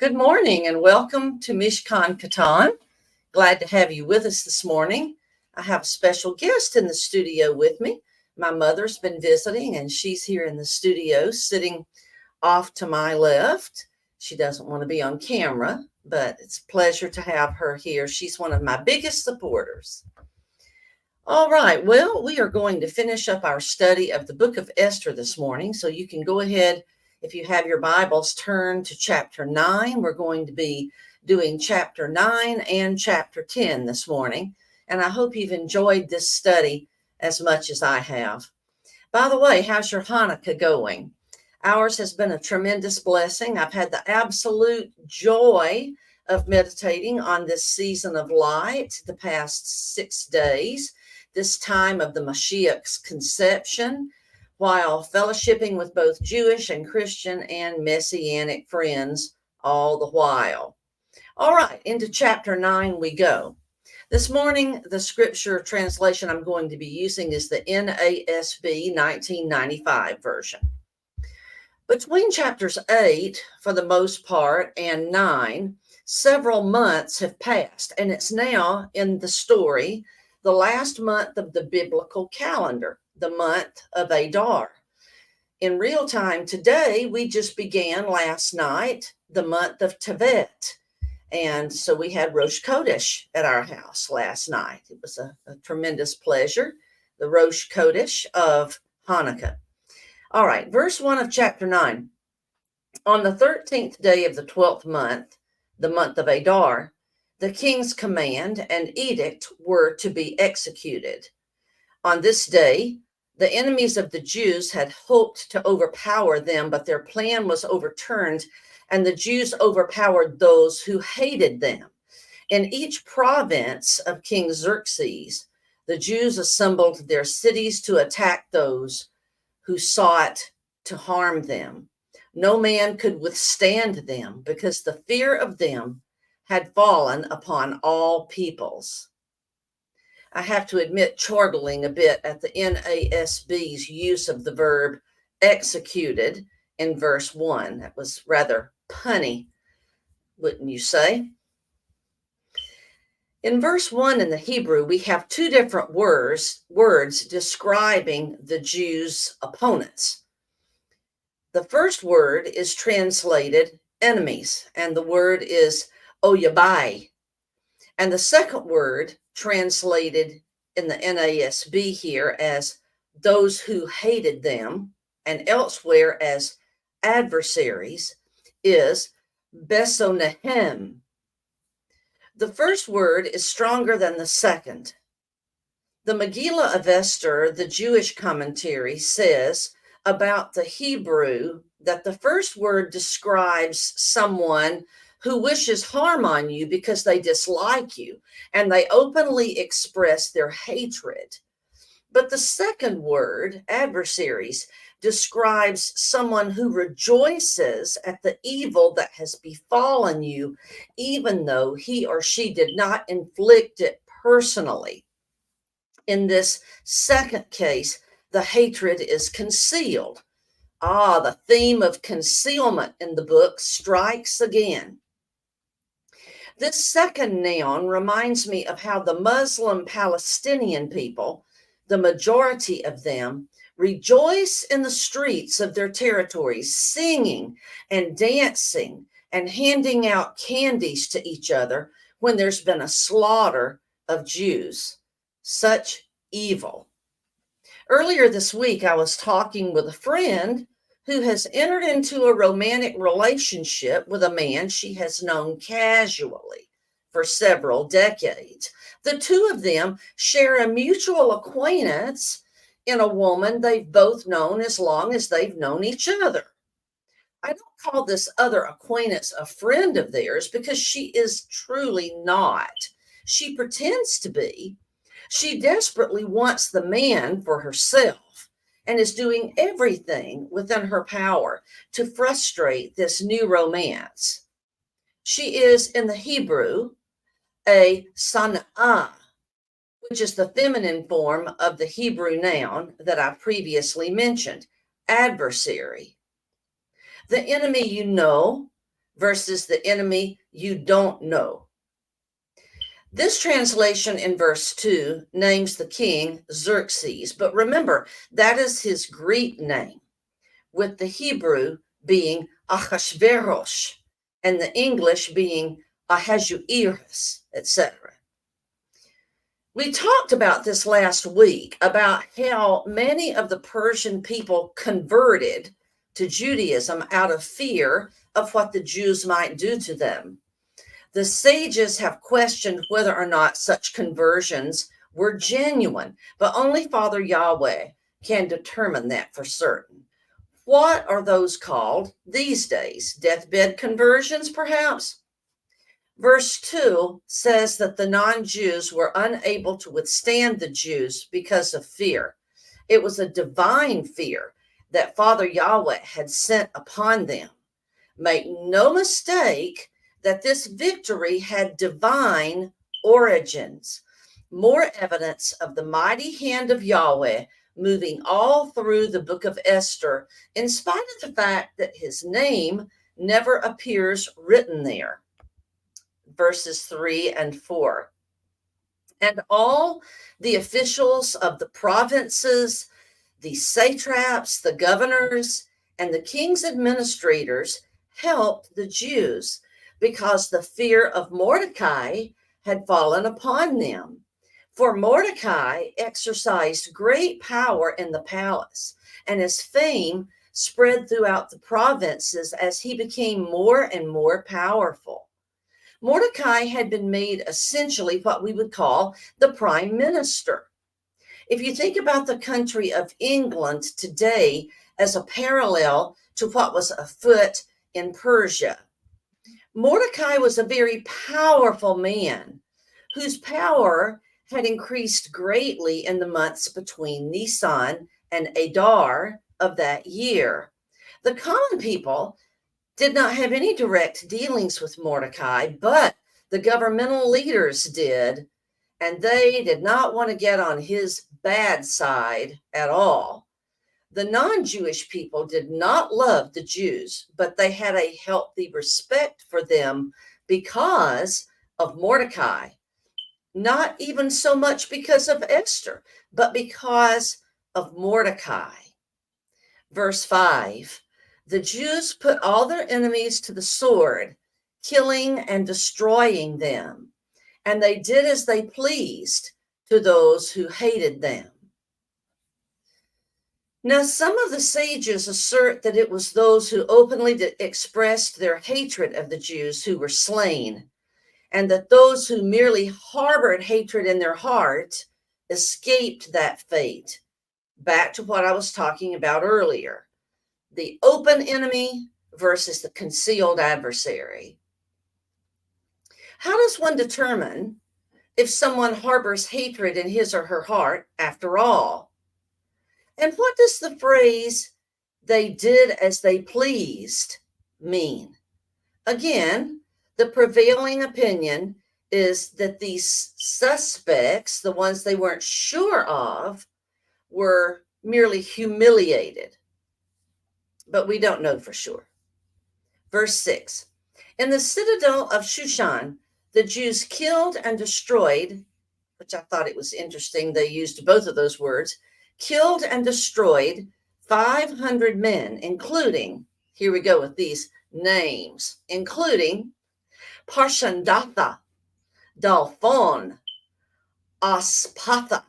Good morning and welcome to Mishkan, Katan. Glad to have you with us this morning. I have a special guest in the studio with me. My mother's been visiting and she's here in the studio sitting off to my left. She doesn't want to be on camera, but it's a pleasure to have her here. She's one of my biggest supporters. All right, well, we are going to finish up our study of the book of Esther this morning, so you can go ahead, if you have your Bibles, turn to chapter 9. We're going to be doing chapter 9 and chapter 10 this morning, and I hope you've enjoyed this study as much as I have. By the way, how's your Hanukkah going? Ours has been a tremendous blessing. I've had the absolute joy of meditating on this season of light the past 6 days, this time of the Mashiach's conception, while fellowshipping with both Jewish and Christian and Messianic friends all the while. All right, into chapter 9 we go. This morning, the scripture translation I'm going to be using is the NASB 1995 version. Between chapters 8, for the most part, and 9, several months have passed, and it's now in the story the last month of the biblical calendar, the month of Adar. In real time today, we just began last night the month of Tevet. And so we had Rosh Chodesh at our house last night. It was a tremendous pleasure, the Rosh Chodesh of Hanukkah. All right, verse 1 of chapter 9. On the 13th day of the 12th month, the month of Adar, the king's command and edict were to be executed. On this day, the enemies of the Jews had hoped to overpower them, but their plan was overturned, and the Jews overpowered those who hated them. In each province of King Xerxes, the Jews assembled their cities to attack those who sought to harm them. No man could withstand them because the fear of them had fallen upon all peoples. I have to admit, chortling a bit at the NASB's use of the verb executed in verse 1. That was rather punny, wouldn't you say? In verse 1 in the Hebrew, we have two different words describing the Jews' opponents. The first word is translated enemies, and the word is oyabai. And the second word, translated in the NASB here as those who hated them, and elsewhere as adversaries, is besonehem. The first word is stronger than the second. The Megillah of Esther, the Jewish commentary, says about the Hebrew that the first word describes someone who wishes harm on you because they dislike you, and they openly express their hatred. But the second word, adversaries, describes someone who rejoices at the evil that has befallen you, even though he or she did not inflict it personally. In this second case, the hatred is concealed. The theme of concealment in the book strikes again. This second noun reminds me of how the Muslim Palestinian people, the majority of them, rejoice in the streets of their territories, singing and dancing and handing out candies to each other when there's been a slaughter of Jews. Such evil. Earlier this week, I was talking with a friend who has entered into a romantic relationship with a man she has known casually for several decades. The two of them share a mutual acquaintance in a woman they've both known as long as they've known each other. I don't call this other acquaintance a friend of theirs because she is truly not. She pretends to be. She desperately wants the man for herself and is doing everything within her power to frustrate this new romance. She is, in the Hebrew, a sana'ah, which is the feminine form of the Hebrew noun that I previously mentioned, adversary. The enemy you know versus the enemy you don't know. This translation in verse 2 names the king Xerxes, but remember, that is his Greek name, with the Hebrew being Ahasuerus and the English being Ahasuerus, etc. We talked about this last week, about how many of the Persian people converted to Judaism out of fear of what the Jews might do to them. The sages have questioned whether or not such conversions were genuine, but only Father Yahweh can determine that for certain. What are those called these days? Deathbed conversions, perhaps? Verse 2 says that the non-Jews were unable to withstand the Jews because of fear. It was a divine fear that Father Yahweh had sent upon them. Make no mistake that this victory had divine origins. More evidence of the mighty hand of Yahweh moving all through the book of Esther, in spite of the fact that his name never appears written there. Verses 3 and 4. And all the officials of the provinces, the satraps, the governors, and the king's administrators helped the Jews because the fear of Mordecai had fallen upon them. For Mordecai exercised great power in the palace, and his fame spread throughout the provinces as he became more and more powerful. Mordecai had been made essentially what we would call the prime minister. If you think about the country of England today as a parallel to what was afoot in Persia, Mordecai was a very powerful man whose power had increased greatly in the months between Nisan and Adar of that year. The common people did not have any direct dealings with Mordecai, but the governmental leaders did, and they did not want to get on his bad side at all. The non-Jewish people did not love the Jews, but they had a healthy respect for them because of Mordecai. Not even so much because of Esther, but because of Mordecai. Verse 5. The Jews put all their enemies to the sword, killing and destroying them, and they did as they pleased to those who hated them. Now, some of the sages assert that it was those who openly expressed their hatred of the Jews who were slain, and that those who merely harbored hatred in their heart escaped that fate. Back to what I was talking about earlier. The open enemy versus the concealed adversary. How does one determine if someone harbors hatred in his or her heart after all? And what does the phrase, they did as they pleased, mean? Again, the prevailing opinion is that these suspects, the ones they weren't sure of, were merely humiliated. But we don't know for sure. Verse 6. In the citadel of Shushan, the Jews killed and destroyed, which I thought it was interesting, they used both of those words, killed and destroyed 500 men, including, here we go with these names, including Parshandatha, Dalphon, Aspatha,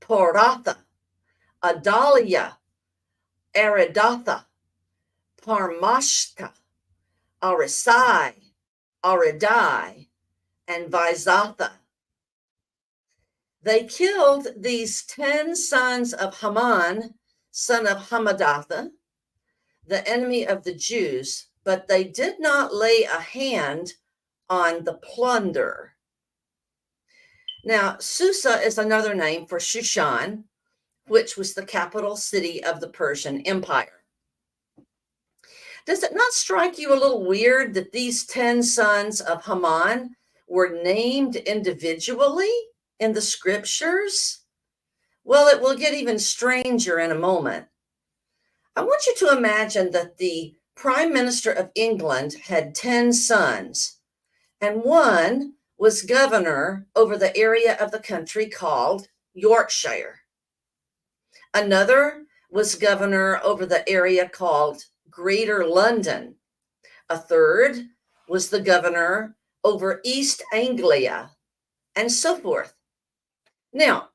Poratha, Adalia, Aridatha, Parmashta, Arisai, Aridai, and Vizatha. They killed these 10 sons of Haman, son of Hamadatha, the enemy of the Jews, but they did not lay a hand on the plunder. Now, Susa is another name for Shushan, which was the capital city of the Persian Empire. Does it not strike you a little weird that these 10 sons of Haman were named individually in the scriptures? Well, it will get even stranger in a moment. I want you to imagine that the Prime Minister of England had 10 sons, and one was governor over the area of the country called Yorkshire. Another was governor over the area called Greater London. A third was the governor over East Anglia, and so forth. Now,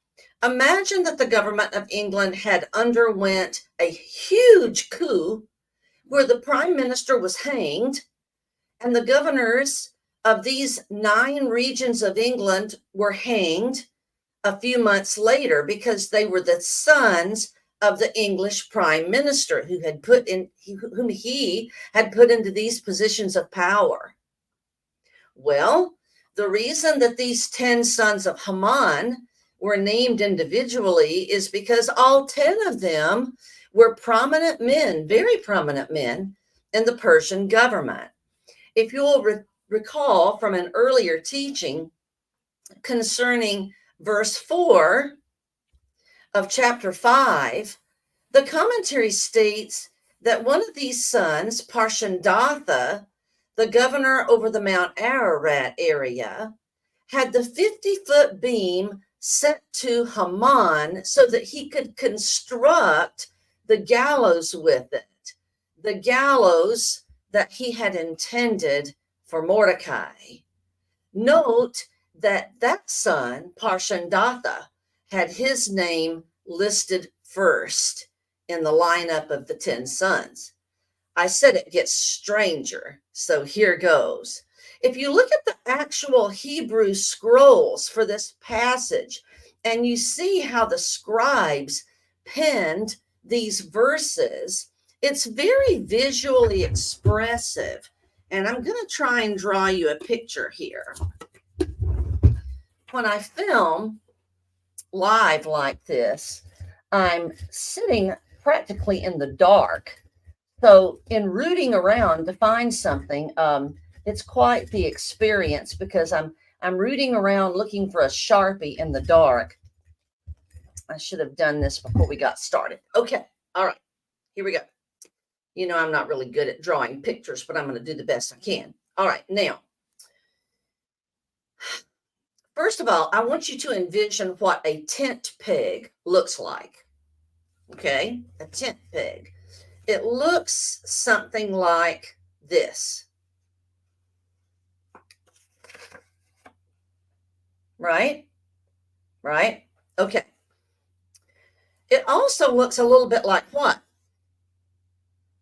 imagine that the government of England had underwent a huge coup where the prime minister was hanged and the governors of these 9 regions of England were hanged a few months later because they were the sons of the English prime minister whom he had put into these positions of power. Well, the reason that these 10 sons of Haman were named individually is because all 10 of them were prominent men, very prominent men in the Persian government. If you'll recall from an earlier teaching concerning verse 4 of chapter 5, the commentary states that one of these sons, Parshandatha, the governor over the Mount Ararat area, had the 50-foot beam set to Haman so that he could construct the gallows with it, the gallows that he had intended for Mordecai. Note that son, Parshandatha, had his name listed first in the lineup of the 10 sons. I said it gets stranger, so here goes. If you look at the actual Hebrew scrolls for this passage, and you see how the scribes penned these verses, it's very visually expressive. And I'm going to try and draw you a picture here. When I film live like this, I'm sitting practically in the dark. So in rooting around to find something, it's quite the experience because I'm rooting around looking for a Sharpie in the dark. I should have done this before we got started. Okay. All right. Here we go. You know, I'm not really good at drawing pictures, but I'm going to do the best I can. All right. Now, first of all, I want you to envision what a tent peg looks like. Okay. A tent peg. It looks something like this. Right? Right? Okay. It also looks a little bit like what?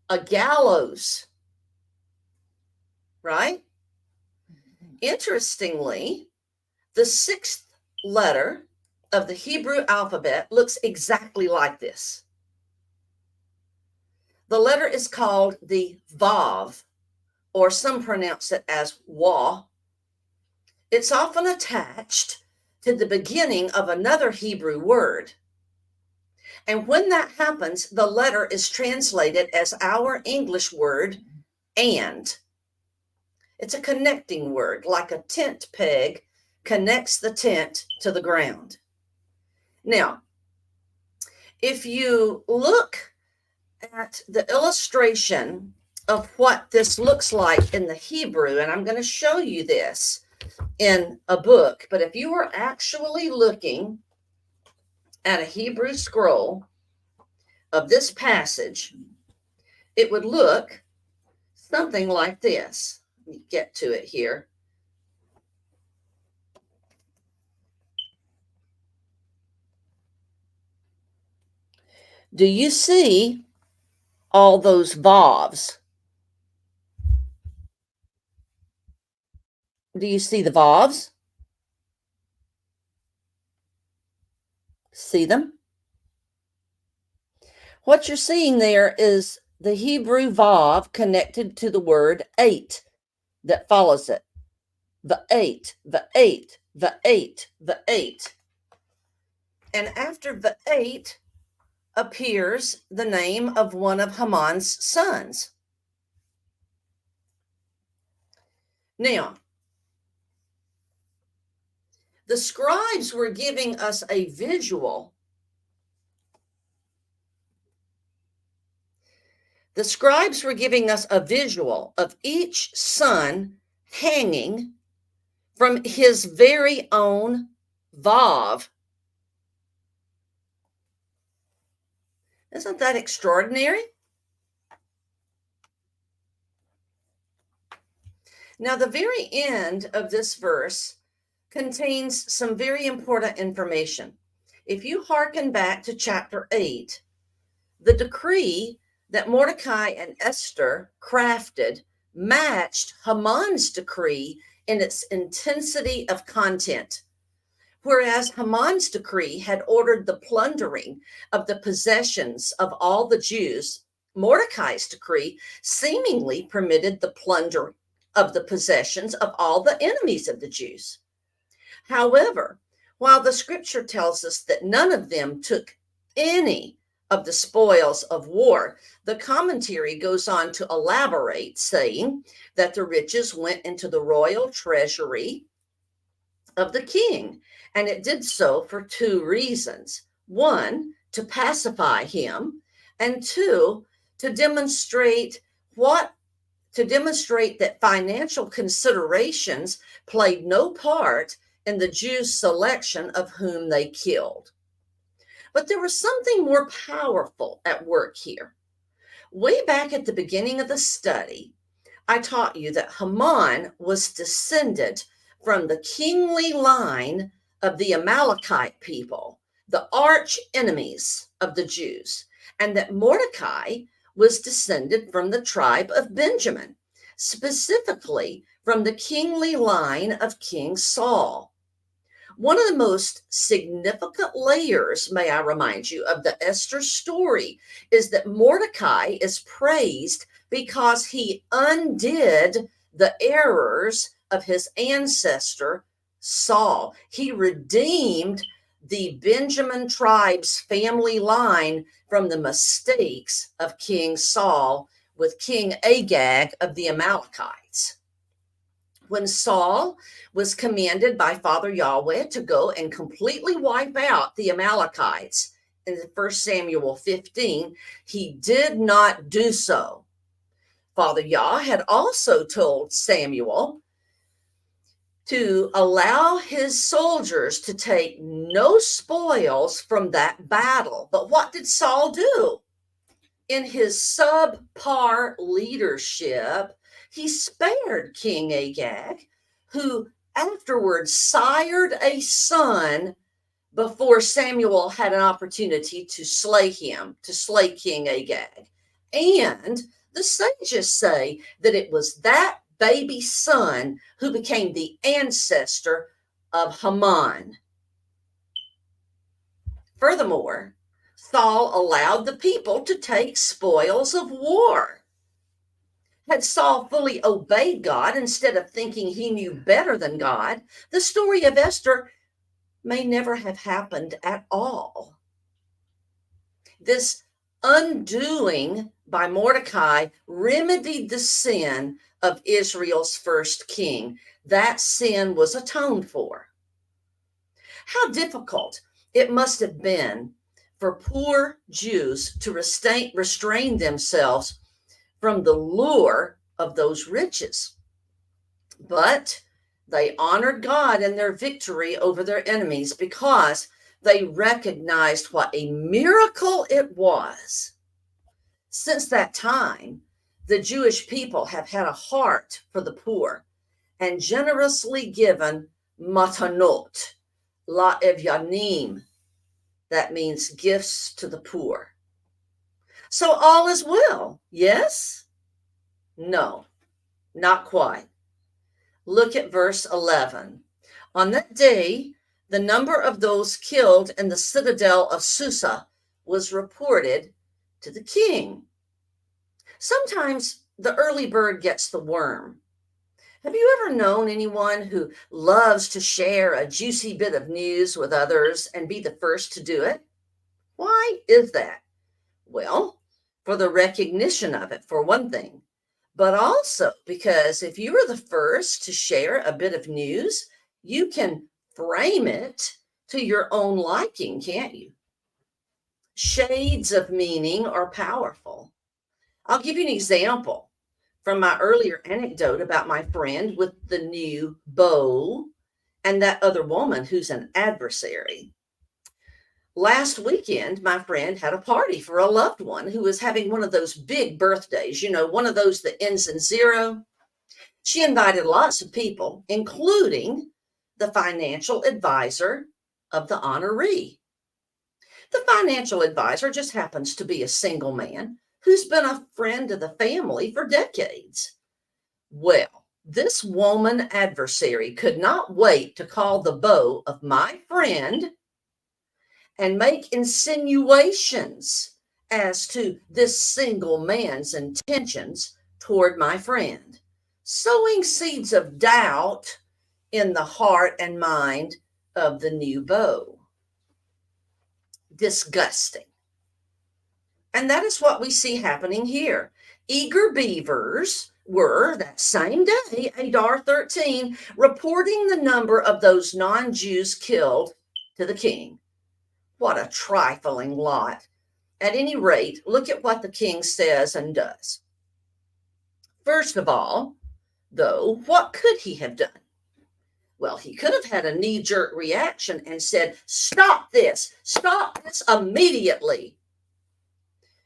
A gallows. Right? Interestingly, the 6th letter of the Hebrew alphabet looks exactly like this. The letter is called the Vav, or some pronounce it as Wa. It's often attached to the beginning of another Hebrew word. And when that happens, the letter is translated as our English word, and. It's a connecting word, like a tent peg connects the tent to the ground. Now, if you look at the illustration of what this looks like in the Hebrew, and I'm going to show you this in a book, but if you were actually looking at a Hebrew scroll of this passage, it would look something like this. Let me get to it here. Do you see all those Vavs? Do you see the Vavs? See them? What you're seeing there is the Hebrew Vav connected to the word 8 that follows it. The 8, the 8, the 8, the 8. And after the 8 appears the name of one of Haman's sons. Now, the scribes were giving us a visual The scribes were giving us a visual of each son hanging from his very own vav. Isn't that extraordinary? Now, the very end of this verse contains some very important information. If you hearken back to chapter 8, the decree that Mordecai and Esther crafted matched Haman's decree in its intensity of content. Whereas Haman's decree had ordered the plundering of the possessions of all the Jews, Mordecai's decree seemingly permitted the plunder of the possessions of all the enemies of the Jews. However, while the scripture tells us that none of them took any of the spoils of war, the commentary goes on to elaborate, saying that the riches went into the royal treasury of the king, and it did so for two reasons. One, to pacify him, and two, to demonstrate that financial considerations played no part in the Jews' selection of whom they killed. But there was something more powerful at work here. Way back at the beginning of the study, I taught you that Haman was descended from the kingly line of the Amalekite people, the arch enemies of the Jews, and that Mordecai was descended from the tribe of Benjamin, specifically from the kingly line of King Saul. One of the most significant layers, may I remind you, of the Esther story is that Mordecai is praised because he undid the errors of his ancestor Saul. He redeemed the Benjamin tribe's family line from the mistakes of King Saul with King Agag of the Amalekites. When Saul was commanded by Father Yahweh to go and completely wipe out the Amalekites in 1 Samuel 15, he did not do so. Father Yah had also told Samuel to allow his soldiers to take no spoils from that battle. But what did Saul do? In his subpar leadership, he spared King Agag, who afterwards sired a son before Samuel had an opportunity to slay him, to slay King Agag. And the sages say that it was that baby son who became the ancestor of Haman. Furthermore, Saul allowed the people to take spoils of war. Had Saul fully obeyed God instead of thinking he knew better than God, the story of Esther may never have happened at all. This undoing by Mordecai remedied the sin of Israel's first king. That sin was atoned for. How difficult it must have been for poor Jews to restrain themselves from the lure of those riches. But they honored God in their victory over their enemies because they recognized what a miracle it was. Since that time, the Jewish people have had a heart for the poor and generously given matanot, la evyanim. That means gifts to the poor. So all is well, yes? No, not quite. Look at verse 11. On that day, the number of those killed in the citadel of Susa was reported to the king. Sometimes the early bird gets the worm. Have you ever known anyone who loves to share a juicy bit of news with others and be the first to do it? Why is that? Well, for the recognition of it, for one thing, but also because if you are the first to share a bit of news, you can frame it to your own liking, can't you? Shades of meaning are powerful. I'll give you an example from my earlier anecdote about my friend with the new beau and that other woman who's an adversary. Last weekend, my friend had a party for a loved one who was having one of those big birthdays, one of those that ends in zero. She invited lots of people, including the financial advisor of the honoree. The financial advisor just happens to be a single man who's been a friend of the family for decades. Well, this woman adversary could not wait to call the beau of my friend and make insinuations as to this single man's intentions toward my friend, sowing seeds of doubt in the heart and mind of the new beau. Disgusting. And that is what we see happening here. Eager beavers were, that same day, Adar 13, reporting the number of those non-Jews killed to the king. What a trifling lot. At any rate, look at what the king says and does. First of all, though, what could he have done? Well, he could have had a knee-jerk reaction and said, stop this immediately.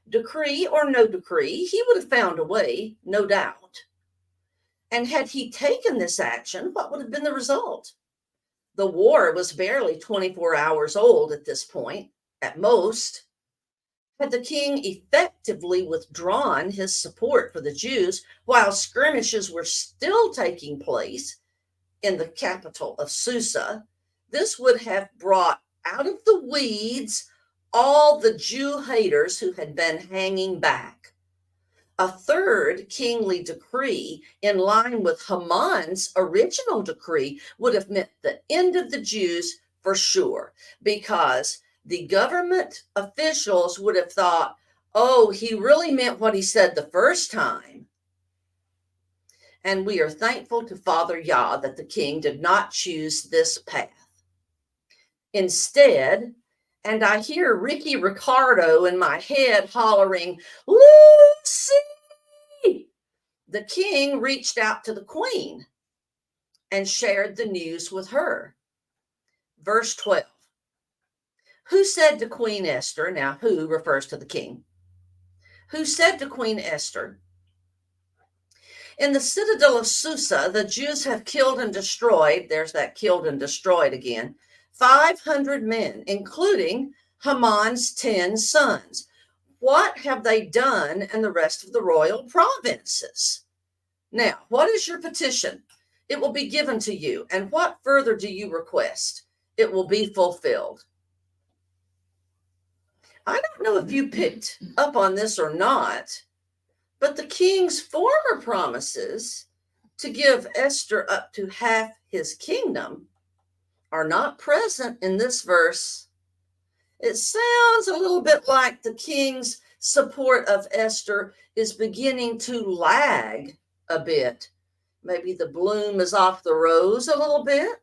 Decree or no decree, he would have found a way, no doubt. And had he taken this action, what would have been the result? The war was barely 24 hours old at this point, at most. Had the king effectively withdrawn his support for the Jews while skirmishes were still taking place in the capital of Susa, this would have brought out of the weeds all the Jew haters who had been hanging back. A third kingly decree, in line with Haman's original decree, would have meant the end of the Jews for sure, because the government officials would have thought, oh, he really meant what he said the first time. And we are thankful to Father Yah that the king did not choose this path. Instead, and I hear Ricky Ricardo in my head hollering, Lucy! The king reached out to the queen and shared the news with her. Verse 12. Who said to Queen Esther, now who refers to the king, who said to Queen Esther, in the citadel of Susa, the Jews have killed and destroyed, there's that killed and destroyed again, 500 men, including Haman's 10 sons. What have they done in the rest of the royal provinces? Now, what is your petition? It will be given to you. And what further do you request? It will be fulfilled. I don't know if you picked up on this or not, but the king's former promises to give Esther up to half his kingdom are not present in this verse. It sounds a little bit like the king's support of Esther is beginning to lag a bit. Maybe the bloom is off the rose a little bit.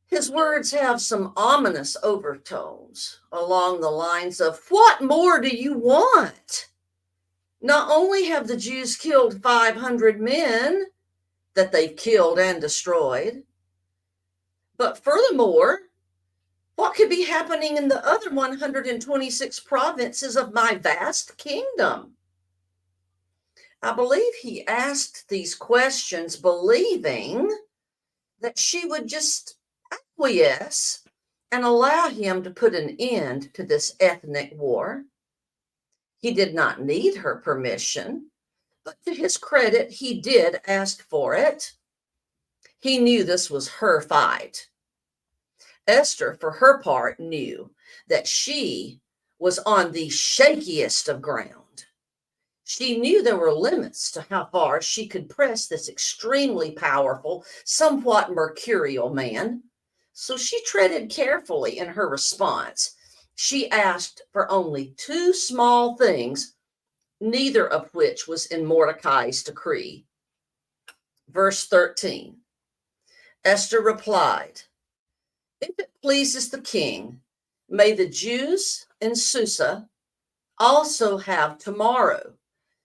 His words have some ominous overtones along the lines of, what more do you want? Not only have the Jews killed 500 men that they've killed and destroyed, but furthermore, what could be happening in the other 126 provinces of my vast kingdom? I believe he asked these questions believing that she would just acquiesce and allow him to put an end to this ethnic war. He did not need her permission, but to his credit, he did ask for it. He knew this was her fight. Esther, for her part, knew that she was on the shakiest of ground. She knew there were limits to how far she could press this extremely powerful, somewhat mercurial man. So she treaded carefully in her response. She asked for only 2 small things, neither of which was in Mordecai's decree. Verse 13, Esther replied, if it pleases the king, may the Jews in Susa also have tomorrow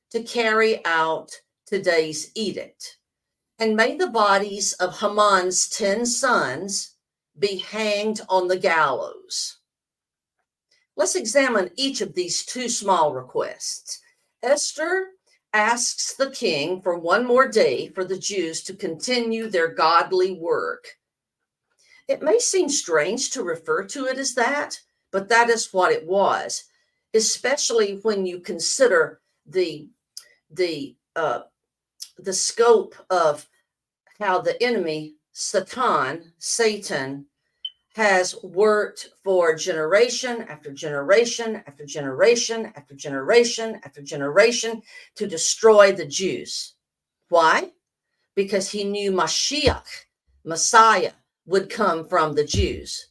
to carry out today's edict. And may the bodies of Haman's 10 sons be hanged on the gallows. Let's examine each of these two small requests. Esther asks the king for one more day for the Jews to continue their godly work. It may seem strange to refer to it as that, but that is what it was, especially when you consider the scope of how the enemy, Satan, has worked for generation after generation after generation after generation after generation to destroy the Jews. Why? Because he knew Mashiach, Messiah, would come from the Jews.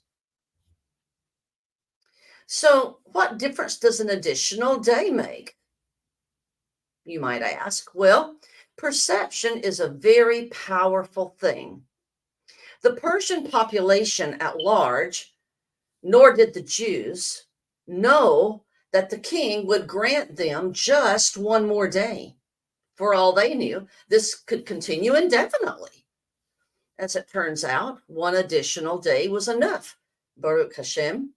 So what difference does an additional day make? You might ask. Well, perception is a very powerful thing. The Persian population at large, nor did the Jews, know that the king would grant them just one more day. For all they knew, this could continue indefinitely. As it turns out, one additional day was enough. Baruch Hashem.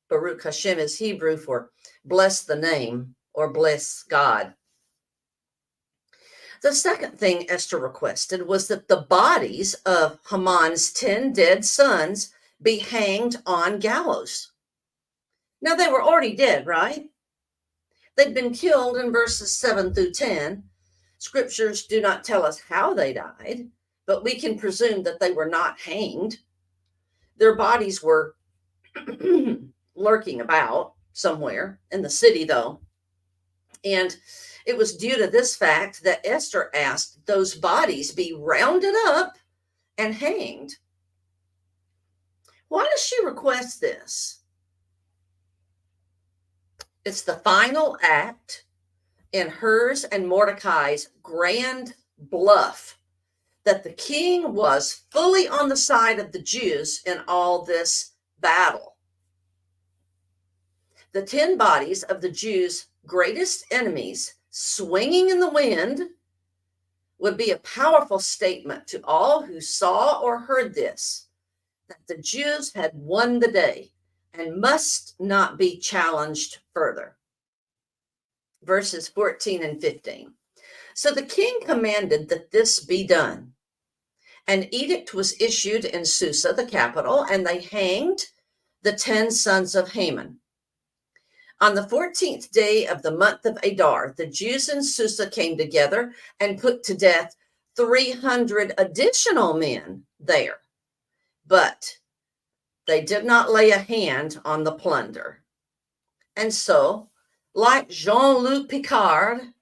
Baruch Hashem is Hebrew for bless the name or bless God. The second thing Esther requested was that the bodies of Haman's 10 dead sons be hanged on gallows. Now, they were already dead, right? They'd been killed in verses 7 through 10. Scriptures do not tell us how they died, but we can presume that they were not hanged. Their bodies were lurking about somewhere in the city, though. And it was due to this fact that Esther asked those bodies be rounded up and hanged. Why does she request this? It's the final act in hers and Mordecai's grand bluff that the king was fully on the side of the Jews in all this battle. The 10 bodies of the Jews' greatest enemies swinging in the wind would be a powerful statement to all who saw or heard this, that the Jews had won the day and must not be challenged further. Verses 14 and 15. So the king commanded that this be done. An edict was issued in Susa, the capital, and they hanged the 10 sons of Haman. On the 14th day of the month of Adar, the Jews in Susa came together and put to death 300 additional men there. But they did not lay a hand on the plunder. And so, like Jean-Luc Picard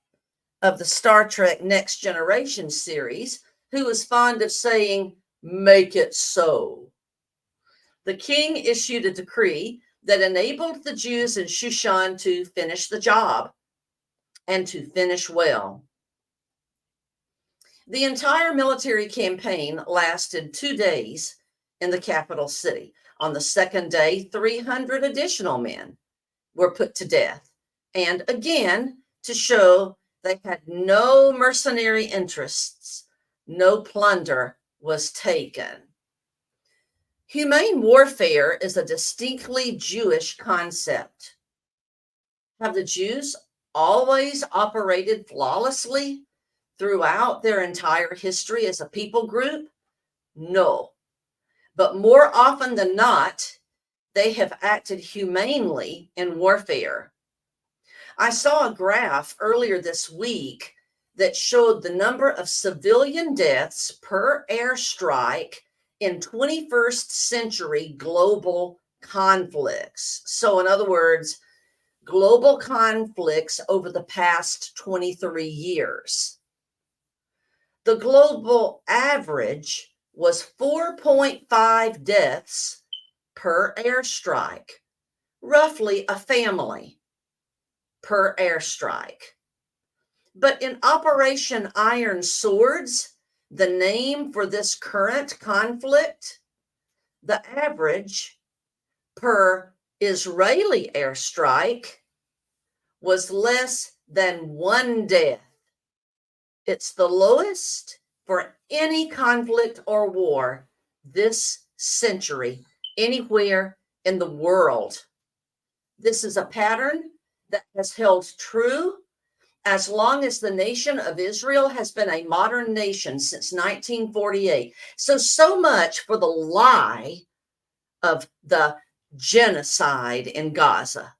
of the Star Trek Next Generation series, who was fond of saying, "Make it so," the king issued a decree that enabled the Jews in Shushan to finish the job and to finish well. The entire military campaign lasted 2 days in the capital city. On the second day, 300 additional men were put to death. And again, to show they had no mercenary interests, no plunder was taken. Humane warfare is a distinctly Jewish concept. Have the Jews always operated flawlessly throughout their entire history as a people group? No. But more often than not, they have acted humanely in warfare. I saw a graph earlier this week that showed the number of civilian deaths per airstrike in 21st century global conflicts. So in other words, global conflicts over the past 23 years. The global average was 4.5 deaths per airstrike, roughly a family per airstrike. But in Operation Iron Swords, the name for this current conflict, the average per Israeli airstrike was less than one death. It's the lowest for any conflict or war this century, anywhere in the world. This is a pattern that has held true as long as the nation of Israel has been a modern nation since 1948. So much for the lie of the genocide in Gaza.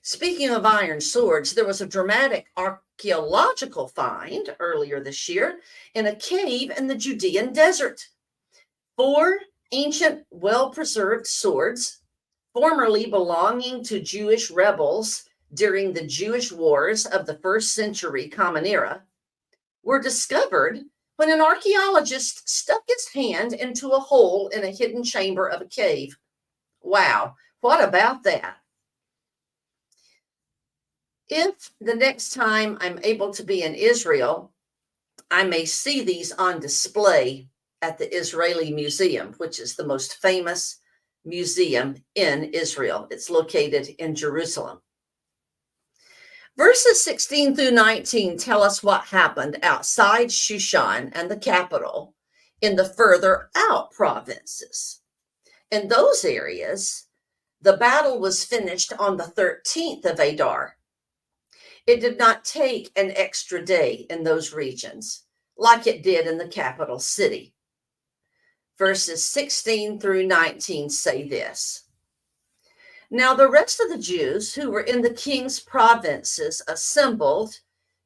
Speaking of iron swords, there was a dramatic archaeological find earlier this year in a cave in the Judean desert. 4 ancient, well-preserved swords, formerly belonging to Jewish rebels during the Jewish wars of the 1st century Common Era, were discovered when an archaeologist stuck his hand into a hole in a hidden chamber of a cave. Wow, what about that? If the next time I'm able to be in Israel, I may see these on display at the Israeli Museum, which is the most famous museum in Israel. It's located in Jerusalem. Verses 16 through 19 tell us what happened outside Shushan and the capital in the further out provinces. In those areas, the battle was finished on the 13th of Adar. It did not take an extra day in those regions like it did in the capital city. Verses 16 through 19 say this. Now the rest of the Jews who were in the king's provinces assembled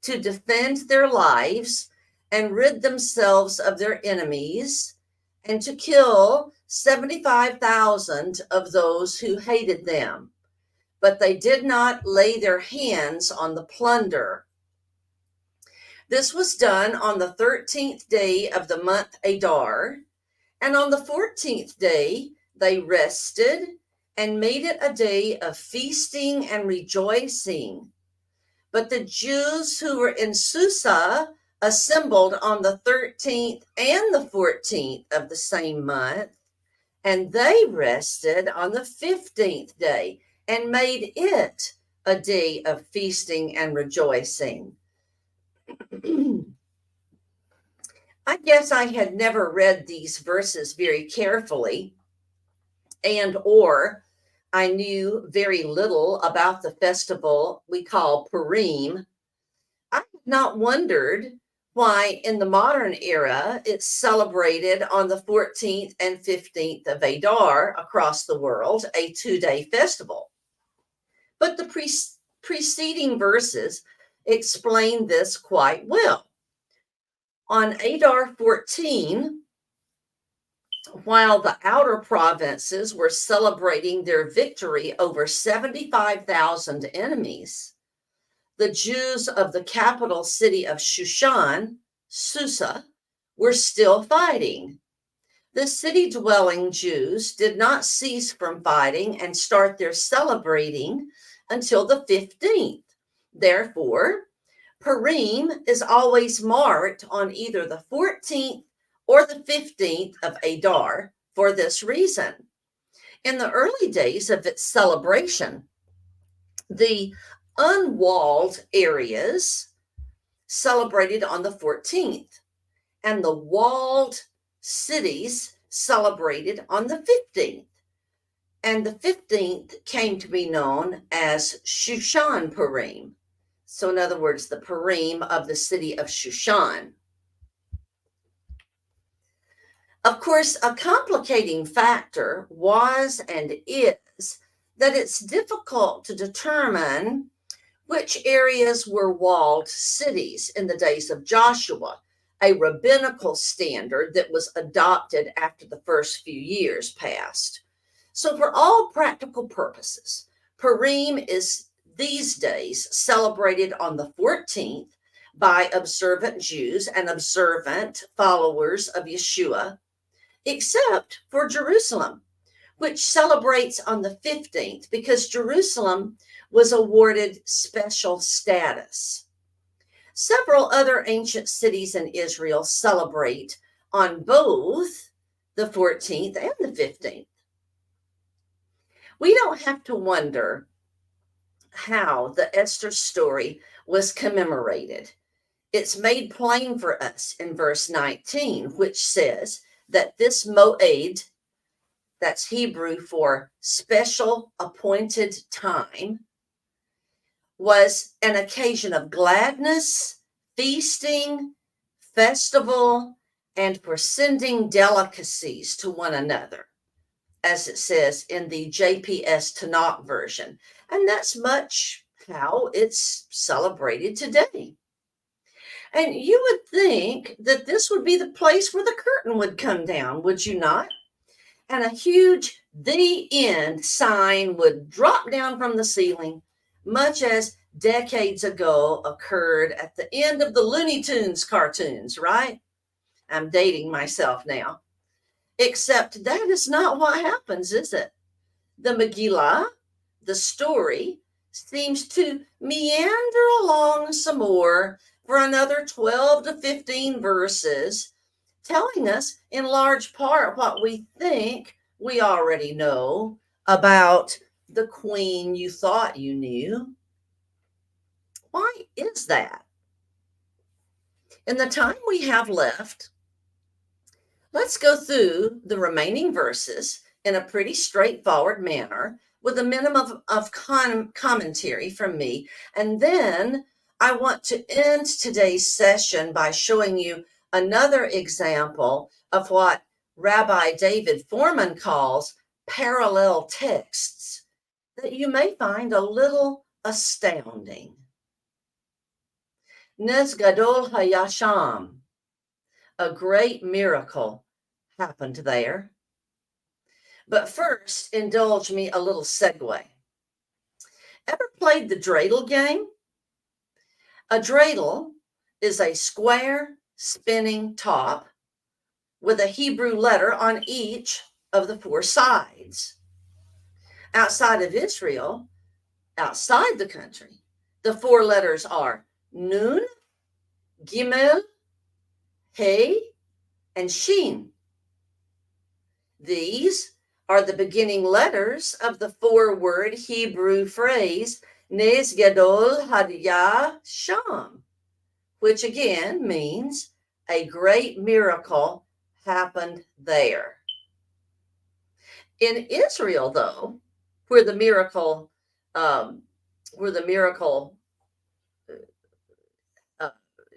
to defend their lives and rid themselves of their enemies, and to kill 75,000 of those who hated them. But they did not lay their hands on the plunder. This was done on the 13th day of the month Adar, and on the 14th day they rested and made it a day of feasting and rejoicing. But the Jews who were in Susa assembled on the 13th and the 14th of the same month, and they rested on the 15th day and made it a day of feasting and rejoicing. I guess I had never read these verses very carefully, or I knew very little about the festival we call Purim. I have not wondered why in the modern era it's celebrated on the 14th and 15th of Adar across the world, a 2-day festival. But the preceding verses explain this quite well. On Adar 14, while the outer provinces were celebrating their victory over 75,000 enemies, the Jews of the capital city of Shushan, Susa, were still fighting. The city-dwelling Jews did not cease from fighting and start their celebrating until the 15th. Therefore, Purim is always marked on either the 14th or the 15th of Adar for this reason. In the early days of its celebration, the unwalled areas celebrated on the 14th, and the walled cities celebrated on the 15th. And the 15th came to be known as Shushan Purim. So in other words, the Purim of the city of Shushan. Of course, a complicating factor was and is that it's difficult to determine which areas were walled cities in the days of Joshua, a rabbinical standard that was adopted after the first few years passed. So for all practical purposes, Purim is these days celebrated on the 14th by observant Jews and observant followers of Yeshua, except for Jerusalem, which celebrates on the 15th because Jerusalem was awarded special status. Several other ancient cities in Israel celebrate on both the 14th and the 15th. We don't have to wonder how the Esther story was commemorated. It's made plain for us in verse 19, which says that this moed, that's Hebrew for special appointed time, was an occasion of gladness, feasting, festival, and for sending delicacies to one another, as it says in the JPS Tanakh version. And that's much how it's celebrated today. And you would think that this would be the place where the curtain would come down, would you not? And a huge "The End" sign would drop down from the ceiling, much as decades ago occurred at the end of the Looney Tunes cartoons, right? I'm dating myself now. Except that is not what happens, is it? The Megillah, the story, seems to meander along some more for another 12 to 15 verses, telling us in large part what we think we already know about the queen you thought you knew. Why is that? In the time we have left, let's go through the remaining verses in a pretty straightforward manner with a minimum of commentary from me. And then I want to end today's session by showing you another example of what Rabbi David Foreman calls parallel texts that you may find a little astounding. Nes Gadol Hayasham, a great miracle happened there. But first, indulge me a little segue. Ever played the dreidel game? A dreidel is a square spinning top with a Hebrew letter on each of the four sides. Outside of Israel, outside the country, the four letters are Nun, Gimel, Hey, and Shin. These are the beginning letters of the four-word Hebrew phrase Nes Gadol Hadiyah Sham, which again means a great miracle happened there. In Israel, though, where the miracle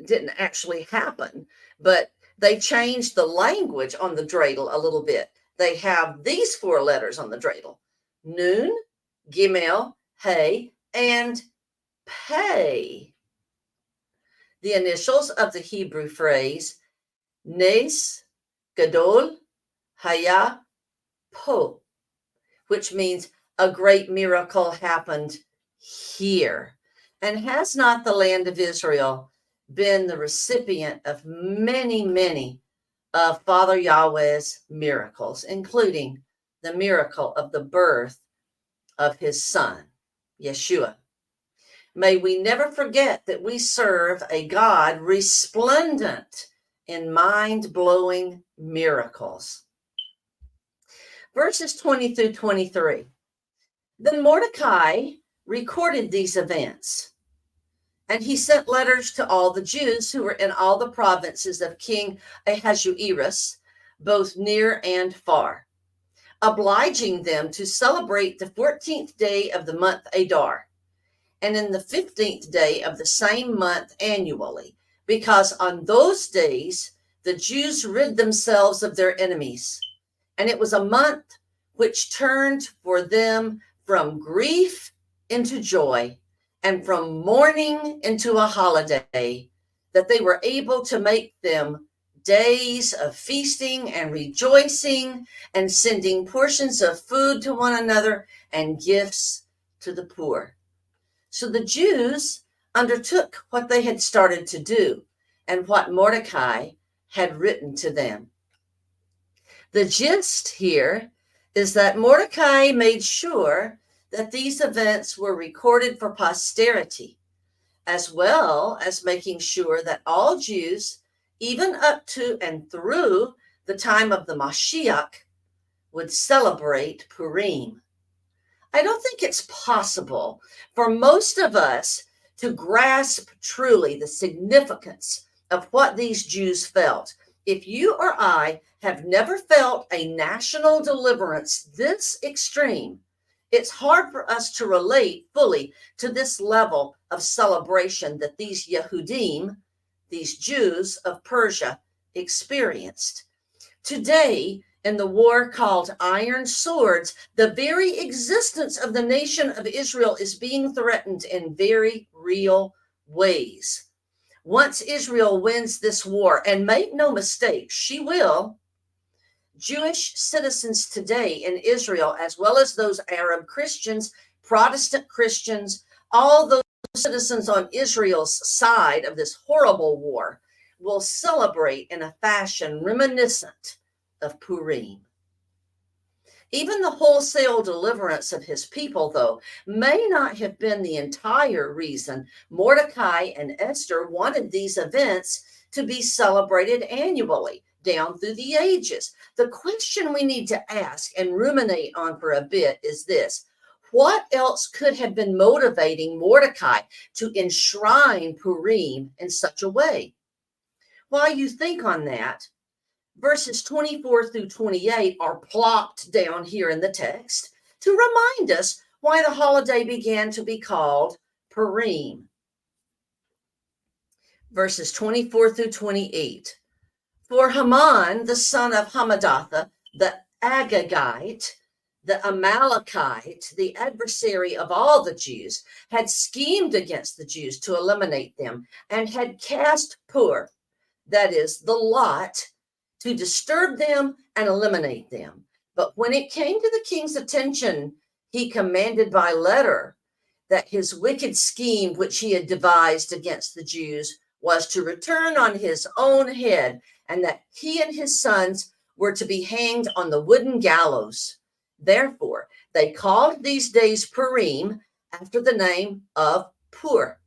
didn't actually happen, but they changed the language on the dreidel a little bit. They have these four letters on the dreidel: Nun, Gimel, Hey, and Pei. The initials of the Hebrew phrase Nes Gadol Haya Po, which means a great miracle happened here. And has not the land of Israel been the recipient of many, many of Father Yahweh's miracles, including the miracle of the birth of his son, Yeshua? May we never forget that we serve a God resplendent in mind-blowing miracles. Verses 20 through 23. Then Mordecai recorded these events, and he sent letters to all the Jews who were in all the provinces of King Ahasuerus, both near and far, obliging them to celebrate the 14th day of the month Adar, and in the 15th day of the same month annually, because on those days the Jews rid themselves of their enemies. And it was a month which turned for them from grief into joy, and from mourning into a holiday, that they were able to make them days of feasting and rejoicing, and sending portions of food to one another and gifts to the poor. So the Jews undertook what they had started to do and what Mordecai had written to them. The gist here is that Mordecai made sure that these events were recorded for posterity, as well as making sure that all Jews, even up to and through the time of the Mashiach, would celebrate Purim. I don't think it's possible for most of us to grasp truly the significance of what these Jews felt. If you or I have never felt a national deliverance this extreme, it's hard for us to relate fully to this level of celebration that these Yehudim, these Jews of Persia, experienced. Today, in the war called Iron Swords, the very existence of the nation of Israel is being threatened in very real ways. Once Israel wins this war, and make no mistake, she will, Jewish citizens today in Israel, as well as those Arab Christians, Protestant Christians, all those citizens on Israel's side of this horrible war, will celebrate in a fashion reminiscent of Purim. Even the wholesale deliverance of his people, though, may not have been the entire reason Mordecai and Esther wanted these events to be celebrated annually down through the ages. The question we need to ask and ruminate on for a bit is this: what else could have been motivating Mordecai to enshrine Purim in such a way? While you think on that, verses 24 through 28 are plopped down here in the text to remind us why the holiday began to be called Purim. Verses 24 through 28. For Haman, the son of Hammedatha, the Agagite, the Amalekite, the adversary of all the Jews, had schemed against the Jews to eliminate them and had cast Pur, that is, the lot, to disturb them and eliminate them. But when it came to the king's attention, he commanded by letter that his wicked scheme, which he had devised against the Jews, was to return on his own head, and that he and his sons were to be hanged on the wooden gallows. Therefore, they called these days Purim, after the name of Pur.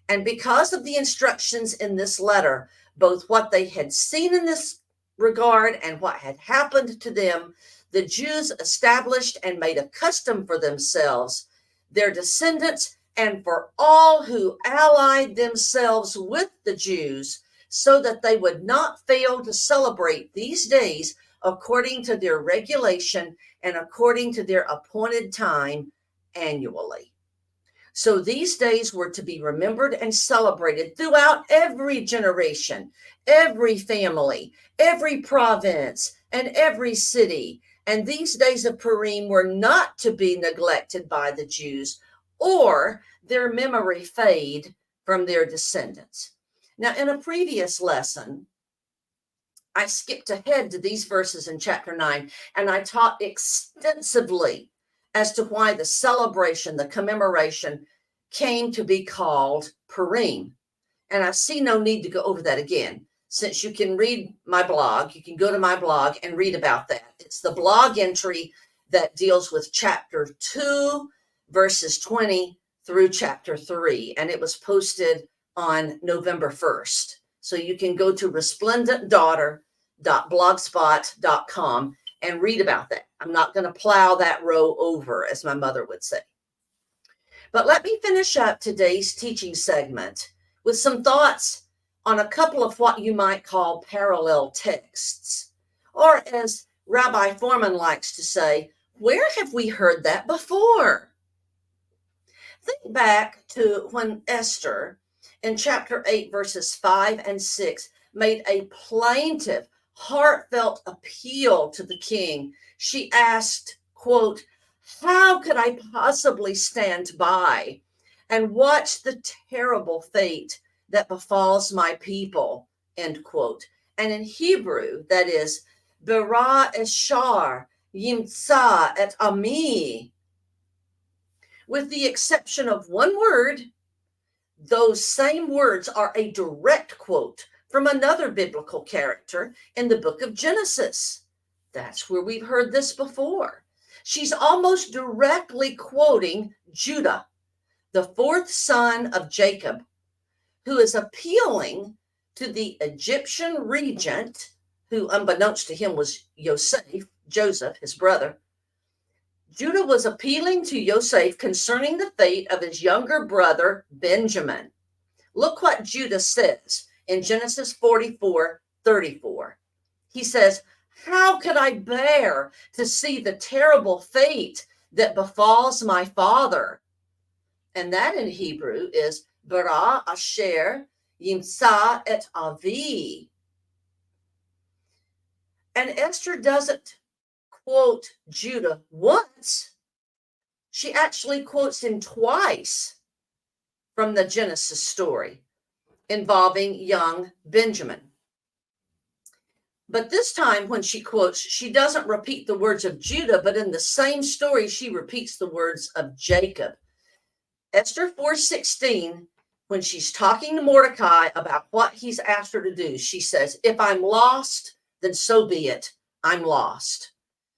And because of the instructions in this letter, both what they had seen in this regard and what had happened to them, the Jews established and made a custom for themselves, their descendants, and for all who allied themselves with the Jews, so that they would not fail to celebrate these days according to their regulation and according to their appointed time annually. So these days were to be remembered and celebrated throughout every generation, every family, every province, and every city. And these days of Purim were not to be neglected by the Jews or their memory fade from their descendants. Now, in a previous lesson, I skipped ahead to these verses in chapter 9, and I taught extensively as to why the celebration, the commemoration, came to be called Purim. And I see no need to go over that again, since you can read my blog. You can go to my blog and read about that. It's the blog entry that deals with chapter 2, verses 20 through chapter 3, and it was posted on November 1st. So you can go to resplendentdaughter.blogspot.com and read about that. I'm not going to plow that row over, as my mother would say. But let me finish up today's teaching segment with some thoughts on a couple of what you might call parallel texts, or as Rabbi Foreman likes to say, where have we heard that before? Think back to when Esther, in chapter 8, verses 5 and 6, made a plaintive, heartfelt appeal to the king. She asked, quote, "How could I possibly stand by and watch the terrible fate that befalls my people?" End quote. And in Hebrew, that is, Bera eshar yimtza et ami. With the exception of one word, those same words are a direct quote from another biblical character in the book of Genesis. That's where we've heard this before. She's almost directly quoting Judah, the fourth son of Jacob, who is appealing to the Egyptian regent, who unbeknownst to him was Joseph, his brother. Judah was appealing to Joseph concerning the fate of his younger brother, Benjamin. Look what Judah says in Genesis 44:34. He says, "How could I bear to see the terrible fate that befalls my father?" And that in Hebrew is bara asher yimsa et avi. And Esther doesn't quote Judah once. She actually quotes him twice from the Genesis story involving young Benjamin. But this time when she quotes, she doesn't repeat the words of Judah, but in the same story, she repeats the words of Jacob. Esther 4:16, when she's talking to Mordecai about what he's asked her to do, she says, "If I'm lost, then so be it. I'm lost."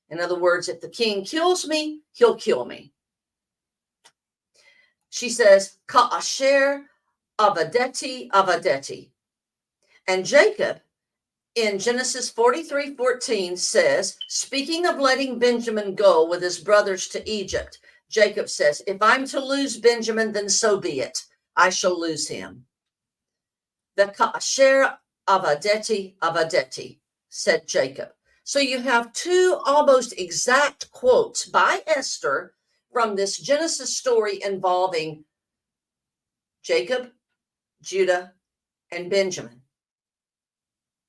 In other words, if the king kills me, he'll kill me. She says, "Ka'asher avadeti avadeti." And Jacob in Genesis 43:14 says, speaking of letting Benjamin go with his brothers to Egypt, Jacob says, "If I'm to lose Benjamin, then so be it. I shall lose him." The ka'asher avadeti avadeti, said Jacob. So you have two almost exact quotes by Esther from this Genesis story involving Jacob, Judah, and Benjamin.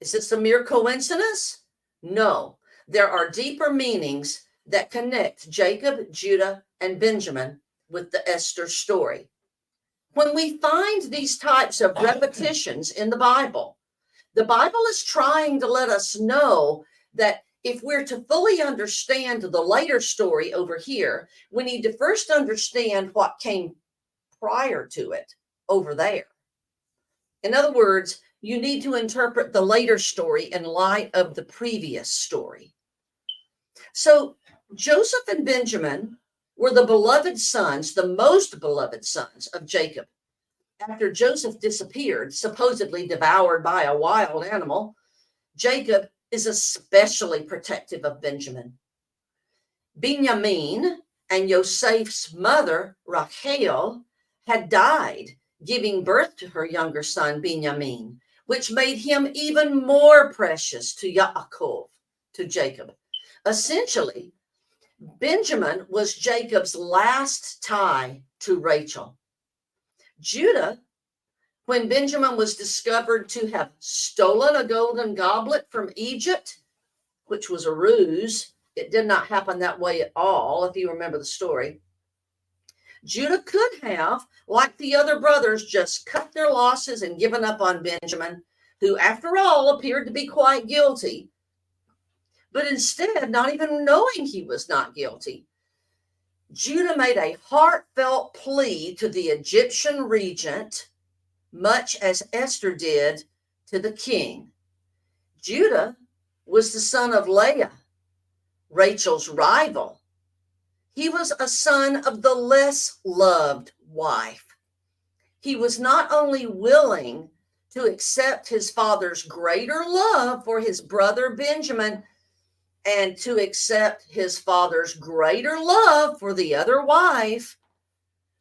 Is this a mere coincidence? No, there are deeper meanings that connect Jacob, Judah, and Benjamin with the Esther story. When we find these types of repetitions in the Bible is trying to let us know that if we're to fully understand the later story over here, we need to first understand what came prior to it over there. In other words, you need to interpret the later story in light of the previous story. So Joseph and Benjamin were the beloved sons, the most beloved sons of Jacob. After Joseph disappeared, supposedly devoured by a wild animal, Jacob is especially protective of Benjamin. Benjamin and Joseph's mother, Rachel, had died, giving birth to her younger son, Benjamin, which made him even more precious to Yaakov, to Jacob. Essentially, Benjamin was Jacob's last tie to Rachel. Judah, when Benjamin was discovered to have stolen a golden goblet from Egypt, which was a ruse, it did not happen that way at all, if you remember the story. Judah could have, like the other brothers, just cut their losses and given up on Benjamin, who, after all, appeared to be quite guilty. But instead, not even knowing he was not guilty, Judah made a heartfelt plea to the Egyptian regent, much as Esther did to the king. Judah was the son of Leah, Rachel's rival. He was a son of the less loved wife. He was not only willing to accept his father's greater love for his brother Benjamin and to accept his father's greater love for the other wife,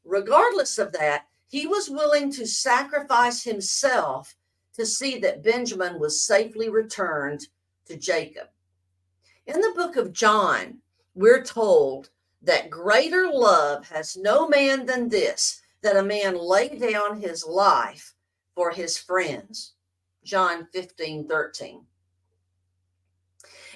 regardless of that, he was willing to sacrifice himself to see that Benjamin was safely returned to Jacob. In the book of John, we're told that greater love has no man than this, that a man lay down his life for his friends. John 15:13.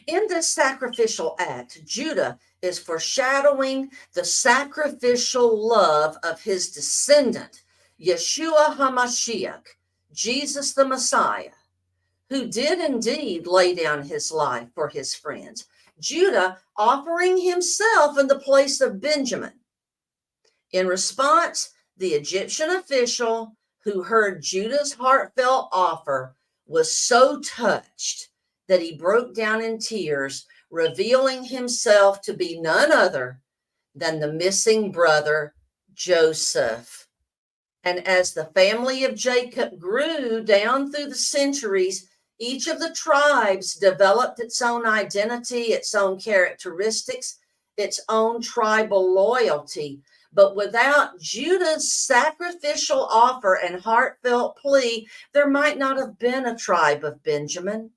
In this sacrificial act, Judah is foreshadowing the sacrificial love of his descendant, Yeshua HaMashiach, Jesus the Messiah, who did indeed lay down his life for his friends. Judah offering himself in the place of Benjamin. In response, the Egyptian official who heard Judah's heartfelt offer was so touched that he broke down in tears, revealing himself to be none other than the missing brother, Joseph. And as the family of Jacob grew down through the centuries, each of the tribes developed its own identity, its own characteristics, its own tribal loyalty. But without Judah's sacrificial offer and heartfelt plea, there might not have been a tribe of Benjamin.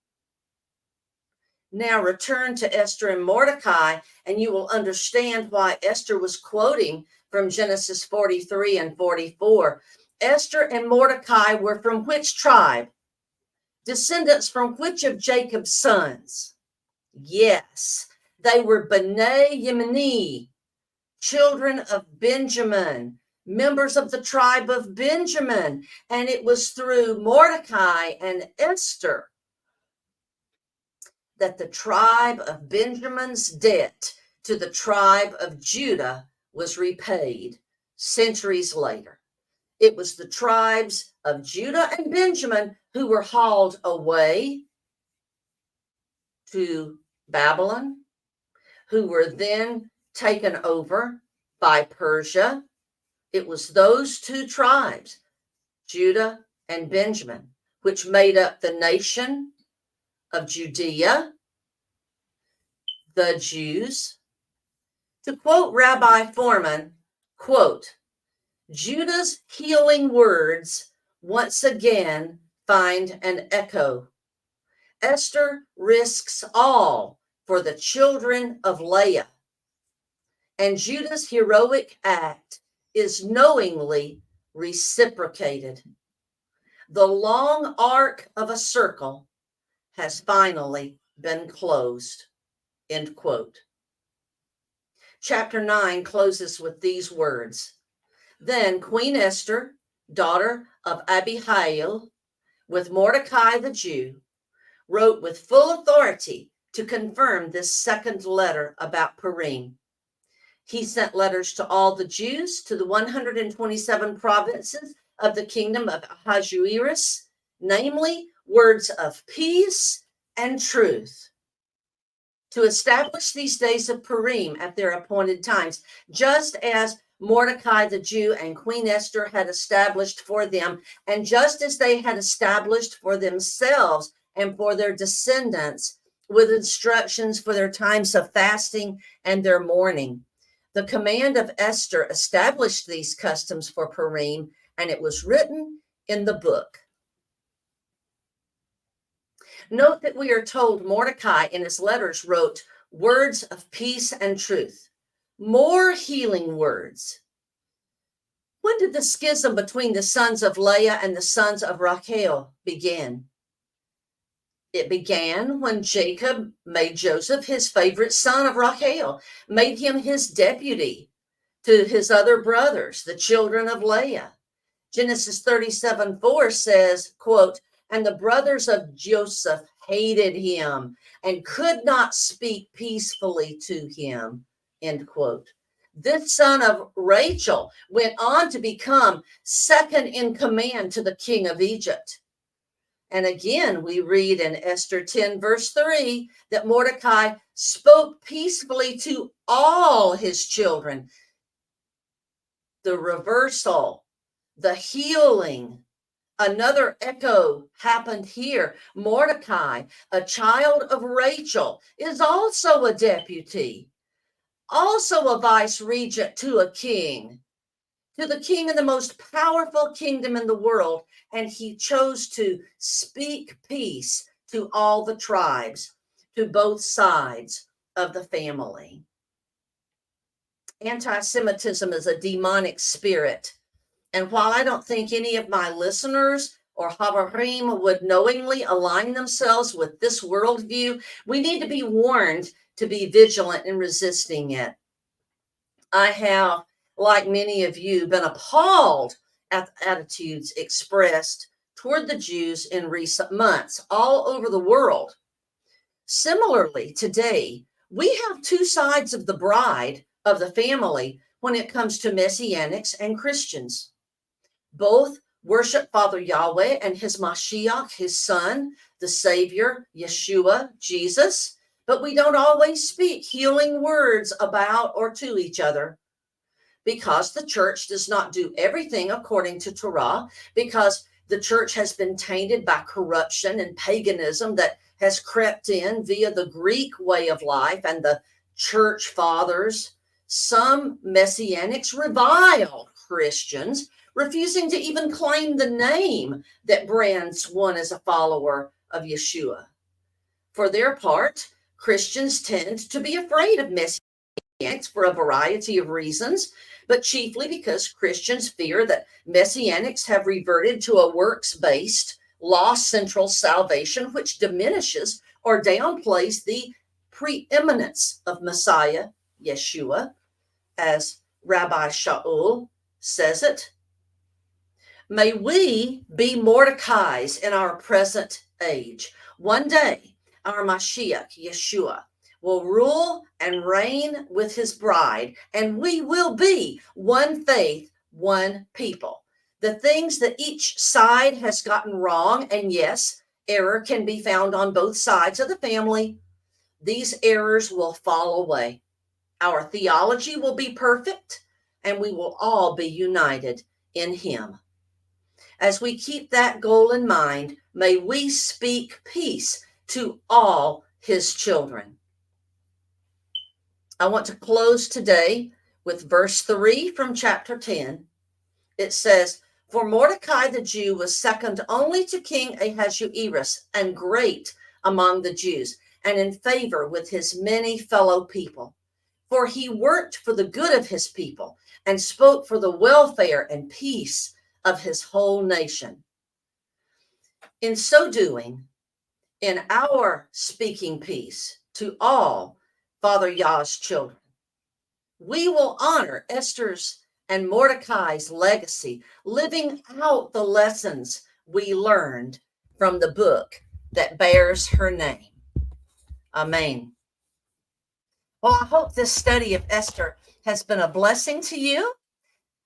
Now return to Esther and Mordecai, and you will understand why Esther was quoting from Genesis 43 and 44. Esther and Mordecai were from which tribe? Descendants from which of Jacob's sons? Yes, they were B'nai Yemeni, children of Benjamin, members of the tribe of Benjamin. And it was through Mordecai and Esther that the tribe of Benjamin's debt to the tribe of Judah was repaid centuries later. It was the tribes of Judah and Benjamin who were hauled away to Babylon, who were then taken over by Persia. It was those two tribes, Judah and Benjamin, which made up the nation of Judea, the Jews. To quote Rabbi Foreman, quote, Judah's healing words once again find an echo. Esther risks all for the children of Leah, and Judah's heroic act is knowingly reciprocated. The long arc of a circle has finally been closed. End quote. Chapter 9 closes with these words. Then Queen Esther, daughter of Abihail, with Mordecai the Jew, wrote with full authority to confirm this second letter about Purim. He sent letters to all the Jews, to the 127 provinces of the kingdom of Ahasuerus, namely words of peace and truth, to establish these days of Purim at their appointed times, just as Mordecai the Jew and Queen Esther had established for them, and just as they had established for themselves and for their descendants, with instructions for their times of fasting and their mourning. The command of Esther established these customs for Purim, and it was written in the book. Note that we are told Mordecai in his letters wrote words of peace and truth, more healing words. When did the schism between the sons of Leah and the sons of Rachel begin? It began when Jacob made Joseph his favorite son of Rachel, made him his deputy to his other brothers, the children of Leah. Genesis 37:4 says, quote, and the brothers of Joseph hated him and could not speak peacefully to him, end quote. This son of Rachel went on to become second in command to the king of Egypt. And again, we read in Esther 10, verse 3, that Mordecai spoke peacefully to all his children. The reversal, the healing, another echo happened here. Mordecai, a child of Rachel, is also a deputy, also a vice regent to a king, to the king in the most powerful kingdom in the world, and he chose to speak peace to all the tribes, to both sides of the family. Anti-Semitism is a demonic spirit, and while I don't think any of my listeners or Havarim would knowingly align themselves with this worldview, we need to be warned to be vigilant in resisting it. I have, like many of you, been appalled at the attitudes expressed toward the Jews in recent months all over the world. Similarly, today, we have two sides of the bride of the family when it comes to Messianics and Christians. Both worship Father Yahweh and his Mashiach, his son, the Savior, Yeshua, Jesus, but we don't always speak healing words about or to each other, because the church does not do everything according to Torah, because the church has been tainted by corruption and paganism that has crept in via the Greek way of life and the church fathers, some Messianics revile Christians, refusing to even claim the name that brands one as a follower of Yeshua. For their part, Christians tend to be afraid of Messianics for a variety of reasons, but chiefly because Christians fear that Messianics have reverted to a works-based, law-central salvation, which diminishes or downplays the preeminence of Messiah, Yeshua, as Rabbi Shaul says it. May we be Mordecais in our present age. One day, our Mashiach, Yeshua, will rule and reign with his bride, and we will be one faith, one people. The things that each side has gotten wrong, and yes, error can be found on both sides of the family, these errors will fall away. Our theology will be perfect, and we will all be united in him. As we keep that goal in mind, may we speak peace to all his children. I want to close today with verse 3 from chapter 10. It says, "For Mordecai the Jew was second only to King Ahasuerus and great among the Jews, and in favor with his many fellow people. For he worked for the good of his people and spoke for the welfare and peace of his whole nation." In so doing, in our speaking peace to all Father Yah's children, we will honor Esther's and Mordecai's legacy, living out the lessons we learned from the book that bears her name. Amen. Well, I hope this study of Esther has been a blessing to you.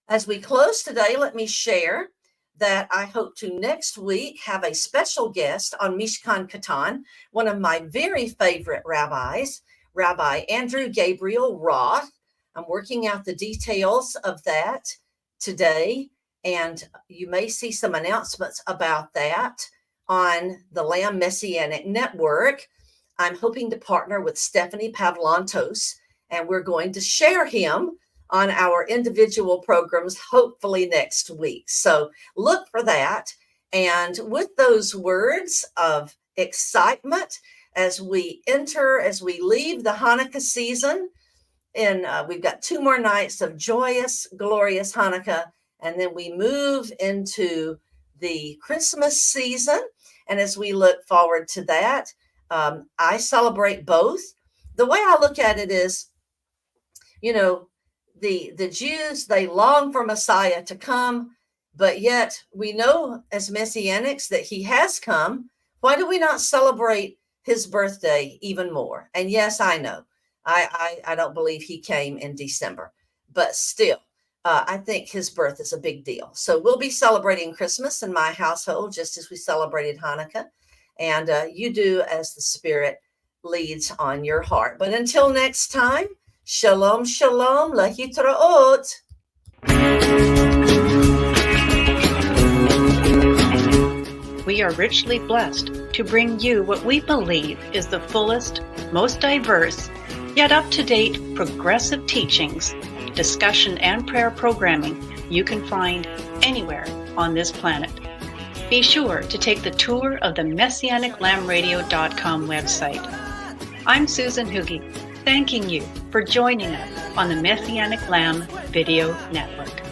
As we close today, let me share that I hope to next week have a special guest on Mishkan Katan, one of my very favorite rabbis, Rabbi Andrew Gabriel Roth. I'm working out the details of that today, and you may see some announcements about that on the Lamb Messianic Network. I'm hoping to partner with Stephanie Pavlantos, and we're going to share him on our individual programs, hopefully next week. So look for that. And with those words of excitement, as we leave the Hanukkah season, and we've got 2 more nights of joyous, glorious Hanukkah, and then we move into the Christmas season. And as we look forward to that, I celebrate both. The way I look at it is, the Jews, they long for Messiah to come, but yet we know as Messianics that he has come. Why do we not celebrate his birthday even more? And yes, I know, I don't believe he came in December, but still, I think his birth is a big deal. So we'll be celebrating Christmas in my household, just as we celebrated Hanukkah. And you do as the Spirit leads on your heart. But until next time, Shalom, shalom, lahitraot. We are richly blessed to bring you what we believe is the fullest, most diverse, yet up-to-date progressive teachings, discussion, and prayer programming you can find anywhere on this planet. Be sure to take the tour of the MessianicLambRadio.com website. I'm Susan Hugie, thanking you for joining us on the Messianic Lamb Video Network.